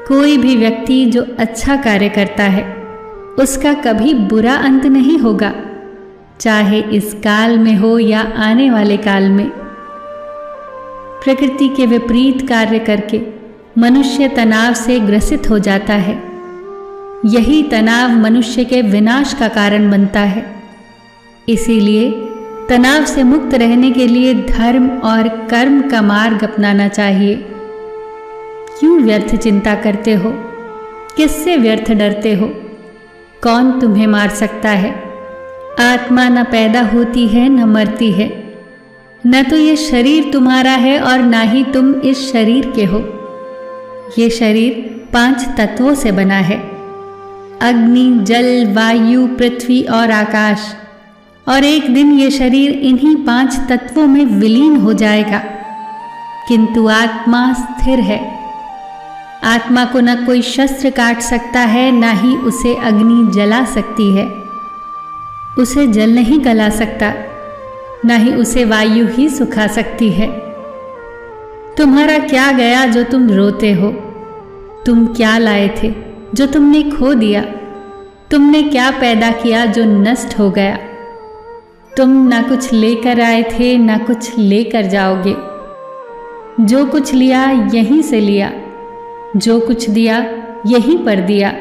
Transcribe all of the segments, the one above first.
कोई भी व्यक्ति जो अच्छा कार्य करता है उसका कभी बुरा अंत नहीं होगा, चाहे इस काल में हो या आने वाले काल में। प्रकृति के विपरीत कार्य करके मनुष्य तनाव से ग्रसित हो जाता है। यही तनाव मनुष्य के विनाश का कारण बनता है। इसीलिए तनाव से मुक्त रहने के लिए धर्म और कर्म का मार्ग अपनाना चाहिए। क्यों व्यर्थ चिंता करते हो? किससे व्यर्थ डरते हो? कौन तुम्हें मार सकता है? आत्मा न पैदा होती है न मरती है। न तो ये शरीर तुम्हारा है और ना ही तुम इस शरीर के हो। ये शरीर 5 तत्वों से बना है, अग्नि, जल, वायु, पृथ्वी और आकाश। और एक दिन ये शरीर इन्हीं 5 तत्वों में विलीन हो जाएगा। किंतु आत्मा स्थिर है। आत्मा को न कोई शस्त्र काट सकता है, ना ही उसे अग्नि जला सकती है। उसे जल नहीं गला सकता, ना ही उसे वायु ही सुखा सकती है। तुम्हारा क्या गया जो तुम रोते हो? तुम क्या लाए थे जो तुमने खो दिया? तुमने क्या पैदा किया जो नष्ट हो गया? तुम ना कुछ लेकर आए थे, ना कुछ लेकर जाओगे। जो कुछ लिया यहीं से लिया, जो कुछ दिया यहीं पर दिया।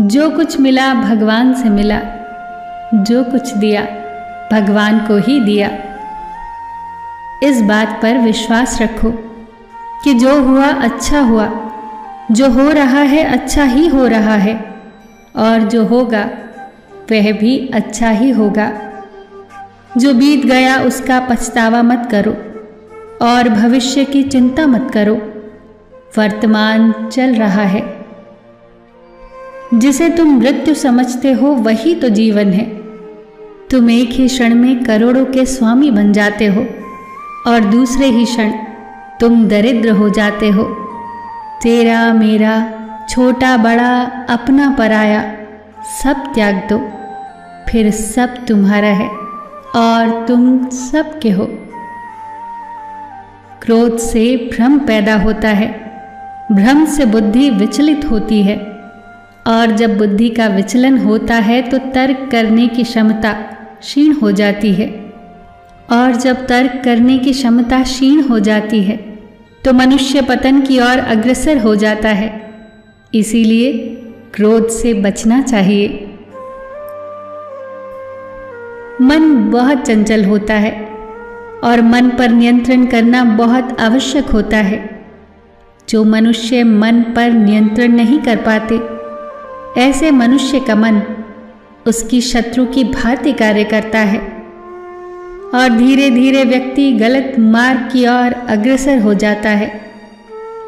जो कुछ मिला भगवान से मिला, जो कुछ दिया भगवान को ही दिया। इस बात पर विश्वास रखो कि जो हुआ अच्छा हुआ, जो हो रहा है अच्छा ही हो रहा है, और जो होगा वह भी अच्छा ही होगा। जो बीत गया उसका पछतावा मत करो और भविष्य की चिंता मत करो। वर्तमान चल रहा है। जिसे तुम मृत्यु समझते हो वही तो जीवन है। तुम एक ही क्षण में करोड़ों के स्वामी बन जाते हो और दूसरे ही क्षण तुम दरिद्र हो जाते हो। तेरा मेरा, छोटा बड़ा, अपना पराया, सब त्याग दो, फिर सब तुम्हारा है और तुम सबके हो। क्रोध से भ्रम पैदा होता है। भ्रम से बुद्धि विचलित होती है, और जब बुद्धि का विचलन होता है तो तर्क करने की क्षमता क्षीण हो जाती है। और जब तर्क करने की क्षमता क्षीण हो जाती है तो मनुष्य पतन की ओर अग्रसर हो जाता है। इसीलिए क्रोध से बचना चाहिए। मन बहुत चंचल होता है और मन पर नियंत्रण करना बहुत आवश्यक होता है। जो मनुष्य मन पर नियंत्रण नहीं कर पाते, ऐसे मनुष्य का मन उसकी शत्रु की भांति कार्य करता है और धीरे धीरे व्यक्ति गलत मार्ग की ओर अग्रसर हो जाता है।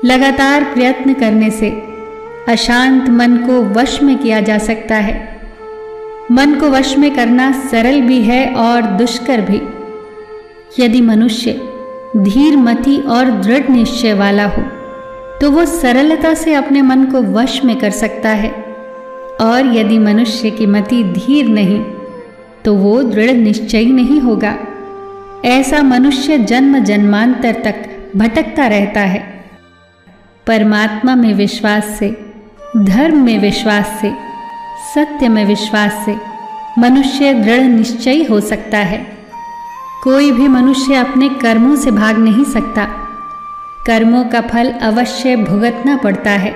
लगातार प्रयत्न करने से अशांत मन को वश में किया जा सकता है। मन को वश में करना सरल भी है और दुष्कर भी। यदि मनुष्य धीरमति और दृढ़ निश्चय वाला हो तो वो सरलता से अपने मन को वश में कर सकता है, और यदि मनुष्य की मति धीर नहीं तो वो दृढ़ निश्चयी नहीं होगा। ऐसा मनुष्य जन्म जन्मांतर तक भटकता रहता है। परमात्मा में विश्वास से, धर्म में विश्वास से, सत्य में विश्वास से मनुष्य दृढ़ निश्चयी हो सकता है। कोई भी मनुष्य अपने कर्मों से भाग नहीं सकता। कर्मों का फल अवश्य भुगतना पड़ता है।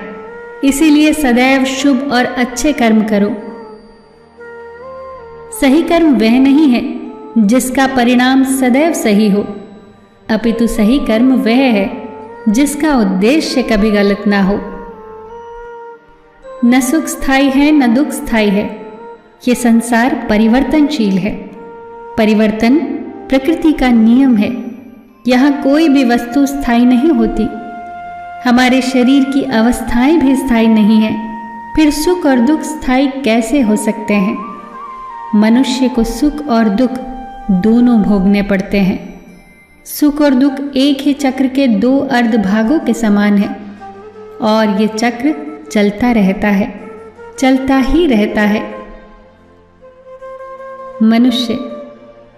इसीलिए सदैव शुभ और अच्छे कर्म करो। सही कर्म वह नहीं है जिसका परिणाम सदैव सही हो, अपितु सही कर्म वह है जिसका उद्देश्य कभी गलत ना हो। न सुख स्थायी है न दुख स्थायी है। ये संसार परिवर्तनशील है। परिवर्तन प्रकृति का नियम है। यहाँ कोई भी वस्तु स्थायी नहीं होती। हमारे शरीर की अवस्थाएं भी स्थायी नहीं है। फिर सुख और दुख स्थायी कैसे हो सकते हैं? मनुष्य को सुख और दुख दोनों भोगने पड़ते हैं। सुख और दुख एक ही चक्र के 2 अर्धभागों के समान है, और ये चक्र चलता रहता है, चलता ही रहता है। मनुष्य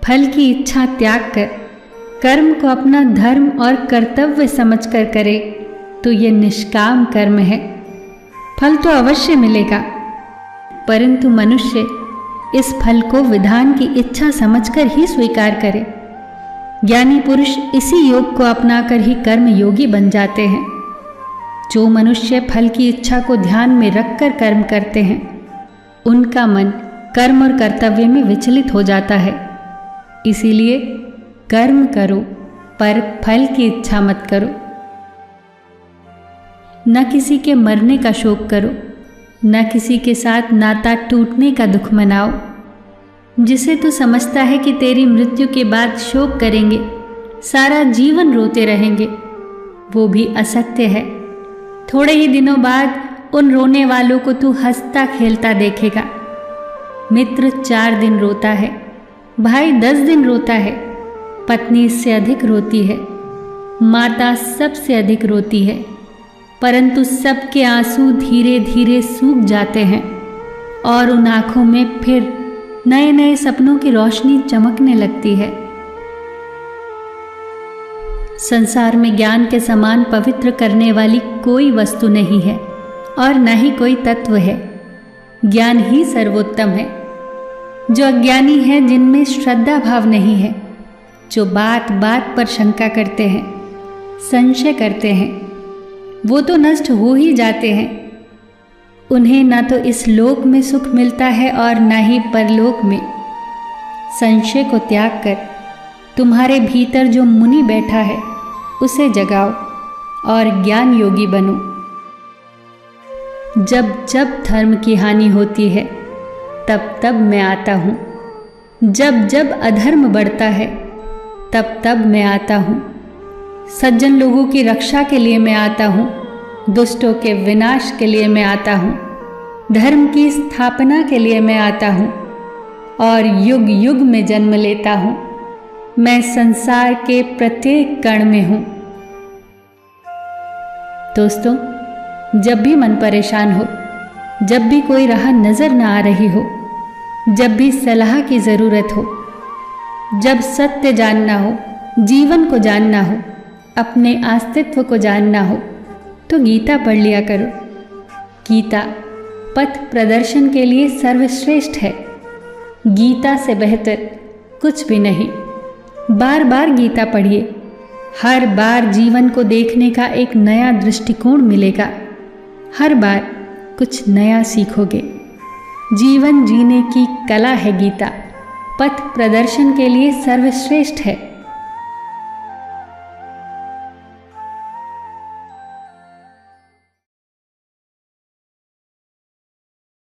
फल की इच्छा त्याग कर कर्म को अपना धर्म और कर्तव्य समझकर करे तो ये निष्काम कर्म है। फल तो अवश्य मिलेगा, परंतु मनुष्य इस फल को विधान की इच्छा समझकर ही स्वीकार करे। ज्ञानी पुरुष इसी योग को अपनाकर ही कर्म योगी बन जाते हैं। जो मनुष्य फल की इच्छा को ध्यान में रखकर कर्म करते हैं, उनका मन कर्म और कर्तव्य में विचलित हो जाता है। इसीलिए कर्म करो पर फल की इच्छा मत करो। न किसी के मरने का शोक करो, न किसी के साथ नाता टूटने का दुख मनाओ। जिसे तू समझता है कि तेरी मृत्यु के बाद शोक करेंगे, सारा जीवन रोते रहेंगे, वो भी असत्य है। थोड़े ही दिनों बाद उन रोने वालों को तू हंसता खेलता देखेगा। मित्र 4 दिन रोता है, भाई 10 दिन रोता है, पत्नी इससे अधिक रोती है, माता सबसे अधिक रोती है, परंतु सबके आंसू धीरे धीरे सूख जाते हैं और उन आंखों में फिर नए नए सपनों की रोशनी चमकने लगती है। संसार में ज्ञान के समान पवित्र करने वाली कोई वस्तु नहीं है और न ही कोई तत्व है। ज्ञान ही सर्वोत्तम है। जो अज्ञानी हैं, जिनमें श्रद्धा भाव नहीं है, जो बात बात पर शंका करते हैं, संशय करते हैं, वो तो नष्ट हो ही जाते हैं। उन्हें न तो इस लोक में सुख मिलता है और न ही परलोक में। संशय को त्याग कर तुम्हारे भीतर जो मुनि बैठा है, उसे जगाओ और ज्ञान योगी बनो। जब जब धर्म की हानि होती है, तब तब मैं आता हूँ। जब जब अधर्म बढ़ता है, तब तब मैं आता हूँ। सज्जन लोगों की रक्षा के लिए मैं आता हूँ, दुष्टों के विनाश के लिए मैं आता हूँ, धर्म की स्थापना के लिए मैं आता हूँ और युग युग में जन्म लेता हूँ। मैं संसार के प्रत्येक कण में हूँ। दोस्तों, जब भी मन परेशान हो, जब भी कोई राह नजर न आ रही हो, जब भी सलाह की जरूरत हो, जब सत्य जानना हो, जीवन को जानना हो, अपने अस्तित्व को जानना हो, तो गीता पढ़ लिया करो। गीता पथ प्रदर्शन के लिए सर्वश्रेष्ठ है। गीता से बेहतर कुछ भी नहीं। बार बार गीता पढ़िए। हर बार जीवन को देखने का एक नया दृष्टिकोण मिलेगा। हर बार कुछ नया सीखोगे। जीवन जीने की कला है गीता। पथ प्रदर्शन के लिए सर्वश्रेष्ठ है।